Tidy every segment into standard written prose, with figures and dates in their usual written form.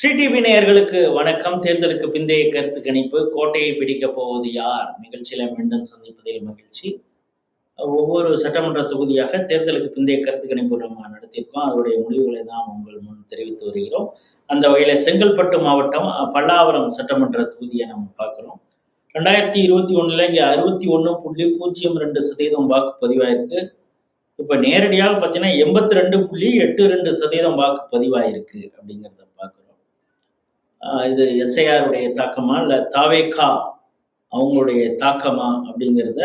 Sri TV நேயர்களுக்கு வணக்கம். தேர்தலுக்கு பிந்தைய கருத்து கணிப்பு. கோட்டையை பிடிக்கப் போவது யார் நிகழ்ச்சியில மீண்டும் சந்திப்பதில் மகிழ்ச்சி. ஒவ்வொரு சட்டமன்ற தொகுதியாக தேர்தலுக்கு பிந்தைய கருத்து கணிப்பு நம்ம நடத்தியிருக்கோம். அதனுடைய முடிவுகளை தான் உங்கள் முன் தெரிவித்து வருகிறோம். அந்த வகையில செங்கல்பட்டு மாவட்டம் பல்லாவரம் சட்டமன்ற தொகுதியை நம்ம பார்க்கிறோம். 2021 இங்க 61.02% வாக்கு பதிவாயிருக்கு. இப்ப நேரடியாக பார்த்தீங்கன்னா 82.82% வாக்கு பதிவாயிருக்கு அப்படிங்கிறத பார்க்கிறோம். இது எஸ்ஐஆருடைய தாக்கமா இல்லை தாவேகா அவங்களுடைய தாக்கமா அப்படிங்கிறத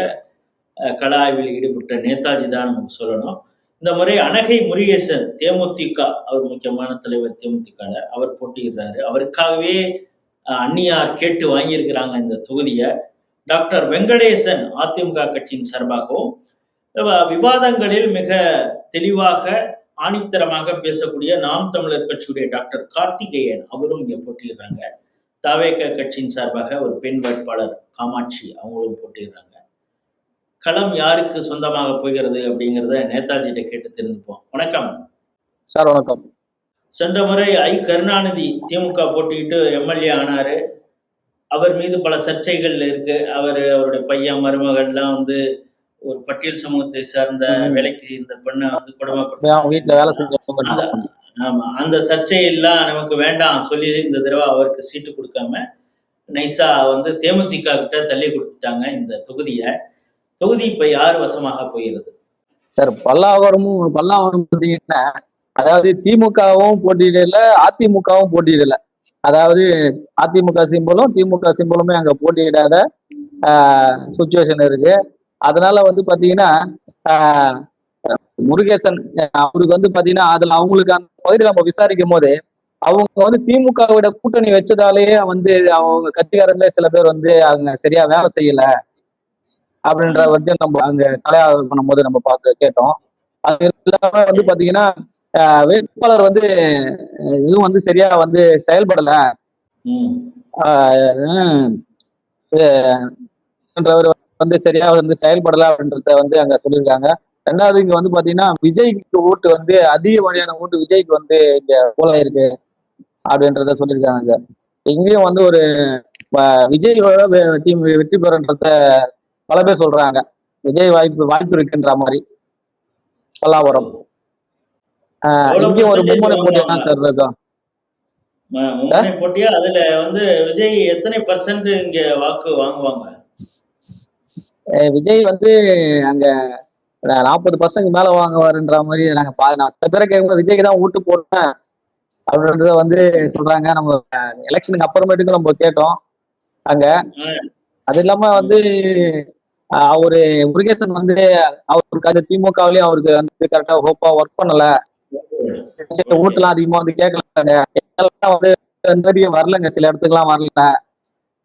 கள ஆய்வில் ஈடுபட்ட நேதாஜி தான் நமக்கு சொல்லணும். இந்த முறை அனகை முருகேசன் தேமுதிக, அவர் முக்கியமான தலைவர் தேமுதிக, அவர் போட்டியிடுறாரு. அவருக்காகவே அந்நியார் கேட்டு வாங்கியிருக்கிறாங்க இந்த தொகுதியை. டாக்டர் வெங்கடேசன் அதிமுக கட்சியின் சார்பாகவும் விவாதங்களில் மிக தெளிவாக ஆணித்தரமாக பேசக்கூடிய நாம் தமிழர் கட்சியுடைய டாக்டர் கார்த்திகேயன் அவரும் இங்க போட்டிடுறாங்க. தாவேக கட்சியின் சார்பாக ஒரு பெண் வேட்பாளர் காமாட்சி அவங்களும் போட்டிடுறாங்க. களம் யாருக்கு சொந்தமாக போகிறது அப்படிங்கிறத நேதாஜிட்ட கேட்டு தெரிஞ்சுப்போம். வணக்கம் சார். வணக்கம். சென்ற முறை கருணாநிதி திமுக போட்டிட்டு எம்எல்ஏ ஆனாரு. அவர் மீது பல சர்ச்சைகள் இருக்கு. அவருடைய பையன் மருமகள்லாம் ஒரு பட்டியல் சமூகத்தை சார்ந்த வேலைக்கு இந்த பெண்ணை கொடுமைப்படுத்த, ஆமா, அந்த சர்ச்சையெல்லாம் நமக்கு வேண்டாம் சொல்லி இந்த தடவை அவருக்கு சீட்டு கொடுக்காம நைசா தேமுதிக கிட்ட தள்ளி கொடுத்துட்டாங்க இந்த தொகுதி இப்ப யார் வசமாக போகிறது சார்? பல்லாவரம் பார்த்தீங்கன்னா, அதாவது திமுகவும் போட்டியிடல, அதிமுகவும் போட்டியிடல. அதாவது அதிமுக சிம்பலும் திமுக சிம்பலுமே அங்க போட்டியிடாத சுச்சுவேஷன் இருக்கு. அதனால பாத்தீங்கன்னா முருகேசன் அவருக்கு பாத்தீங்கன்னா அதுல அவங்களுக்கு அந்த பகுதியில் நம்ம விசாரிக்கும் போது அவங்க திமுகவோட கூட்டணி வச்சதாலேயே அவங்க கட்சிக்காரங்களே சில பேர் அவங்க சரியா வேலை செய்யல அப்படின்ற நம்ம அங்க கலையாளர் பண்ணும்போது நம்ம பார்த்து கேட்டோம். அது இல்லாம பாத்தீங்கன்னா வேட்பாளர் இதுவும் சரியா செயல்படல சரியா செயல்படல அப்படின்றத அங்க சொல்லியிருக்காங்க. ரெண்டாவது இங்க பாத்தீங்கன்னா விஜய்க்கு ஓட்டு அதிகப்படியான ஓட்டு விஜய்க்கு இங்க போலாயிருக்கு அப்படின்றத சொல்லியிருக்காங்க சார். இங்கேயும் ஒரு விஜயோட டீம் வெற்றி பெறன்றத பல பேர் சொல்றாங்க. விஜய் வாய்ப்பு இருக்குன்ற மாதிரி. பல்லாவரம் இங்கேயும் ஒரு மும்முனை போட்டி தான் சார் இருக்கும். போட்டியா அதுல விஜய் எத்தனை % இங்க வாக்கு வாங்குவாங்க? விஜய் அங்க 40% மேல வாங்குவாருன்ற மாதிரி நாங்க சில பேரை கேட்கும்போது விஜய்க்கு தான் ஓட்டு போட்டேன் அப்படின்றத சொல்றாங்க. நம்ம எலெக்ஷனுக்கு அப்புறமேட்டுக்கு நம்ம கேட்டோம் அங்க. அது இல்லாம அவரு முருகேசன் அவருக்கு திமுகவிலேயே அவருக்கு கரெக்டா ஹோப்பா ஒர்க் பண்ணல, ஓட்டுலாம் அதிகமா கேட்கல, வரலங்க, சில இடத்துக்குலாம் வரல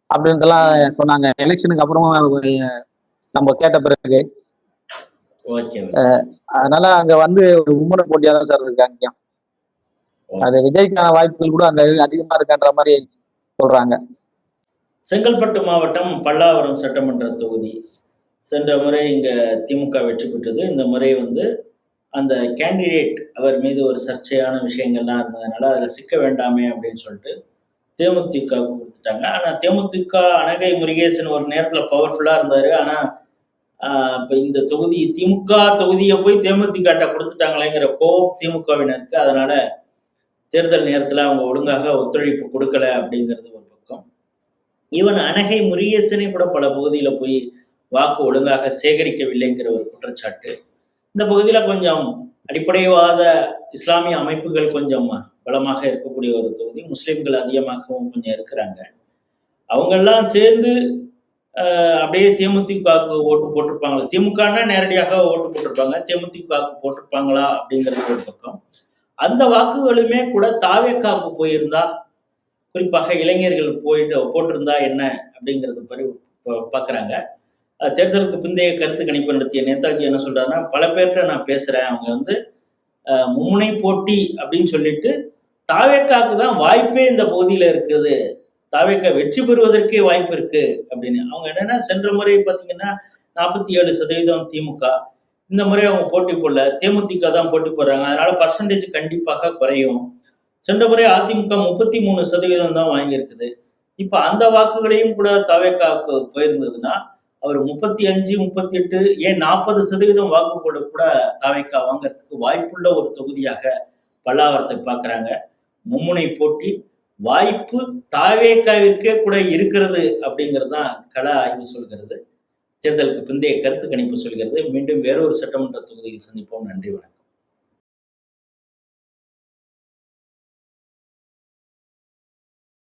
அப்படின்றதெல்லாம் சொன்னாங்க எலெக்ஷனுக்கு அப்புறமா நம்ம கேட்ட பிறகு. அதனால அங்க ஒரு மும்முனை போட்டியா தான் சார் இருக்கு. அங்கேயும் அது விஜய்க்கான வாய்ப்புகள் கூட அங்க அதிகமா இருக்கான்ற மாதிரி சொல்றாங்க. செங்கல்பட்டு மாவட்டம் பல்லாவரம் சட்டமன்ற தொகுதி. சென்ற முறை இங்க திமுக வெற்றி பெற்றது. இந்த முறை அந்த கேண்டிடேட் அவர் மீது ஒரு சர்ச்சையான விஷயங்கள்லாம் இருந்ததுனால அதுல சிக்க வேண்டாமே அப்படின்னு சொல்லிட்டு தேமுதிக கொடுத்துட்டாங்க. ஆனா தேமுதிக அனகை முருகேசன் ஒரு நேரத்துல பவர்ஃபுல்லா இருந்தாரு. ஆனா இப்ப இந்த திமுக தொகுதியை போய் தேமுதிக கொடுத்துட்டாங்களேங்கிற கோபம் திமுகவினருக்கு. அதனால தேர்தல் நேரத்துல அவங்க ஒழுங்காக ஒத்துழைப்பு கொடுக்கல அப்படிங்கிறது ஒரு பக்கம். ஈவன் அனகை முருகேசனை கூட பல பகுதியில போய் வாக்கு ஒழுங்காக சேகரிக்கவில்லைங்கிற ஒரு குற்றச்சாட்டு. இந்த பகுதியில கொஞ்சம் அடிப்படைவாத இஸ்லாமிய அமைப்புகள் கொஞ்சம் பலமாக இருக்கக்கூடிய ஒரு தொகுதி. முஸ்லிம்கள் அதிகமாகவும் கொஞ்சம் இருக்கிறாங்க. அவங்கெல்லாம் சேர்ந்து அப்படியே தேமுதிகவுக்கு ஓட்டு போட்டிருப்பாங்களா, திமுகன்னா நேரடியாக ஓட்டு போட்டிருப்பாங்க, தேமுதிகவுக்கு போட்டிருப்பாங்களா அப்படிங்கிறது ஒரு பக்கம். அந்த வாக்குகளுமே கூட தாவேக்காவுக்கு போயிருந்தா, குறிப்பாக இளைஞர்கள் போட்டிருந்தா என்ன அப்படிங்கிறது பார்க்குறாங்க. தேர்தலுக்கு பிந்தைய கருத்து கணிப்பு நடத்திய நேதாஜி என்ன சொல்றாருன்னா, பல பேர்கிட்ட நான் பேசுறேன், அவங்க மும்முனை போட்டி அப்படின்னு சொல்லிட்டு தாவேக்காவுக்கு தான் வாய்ப்பே இந்த பகுதியில இருக்குது, தாவேக்கா வெற்றி பெறுவதற்கே வாய்ப்பு இருக்கு அப்படின்னு. அவங்க என்னன்னா, சென்ற முறை பார்த்தீங்கன்னா 47% திமுக, இந்த முறை அவங்க போட்டி போடல, தேமுதிக தான் போட்டி போடுறாங்க. அதனால பர்சன்டேஜ் கண்டிப்பாக குறையும். சென்ற முறை அதிமுக 33% தான் வாங்கியிருக்குது. இப்ப அந்த வாக்குகளையும் கூட தவேகாவுக்கு போயிருந்ததுன்னா அவர் 35, 38 ஏன் 40% வாக்குகளை கூட தவேகா வாங்கறதுக்கு வாய்ப்புள்ள ஒரு தொகுதியாக பல்லாவரத்தை பார்க்கறாங்க. மும்முனை போட்டி வாய்ப்பு தவேகாவிற்கே கூட இருக்கிறது அப்படிங்கிறது தான் கள ஆய்வு சொல்கிறது. தேர்தலுக்கு பிந்தைய கருத்து கணிப்பு சொல்கிறது. மீண்டும் வேறொரு சட்டமன்ற தொகுதியில் சந்திப்போம். நன்றி, வணக்கம்.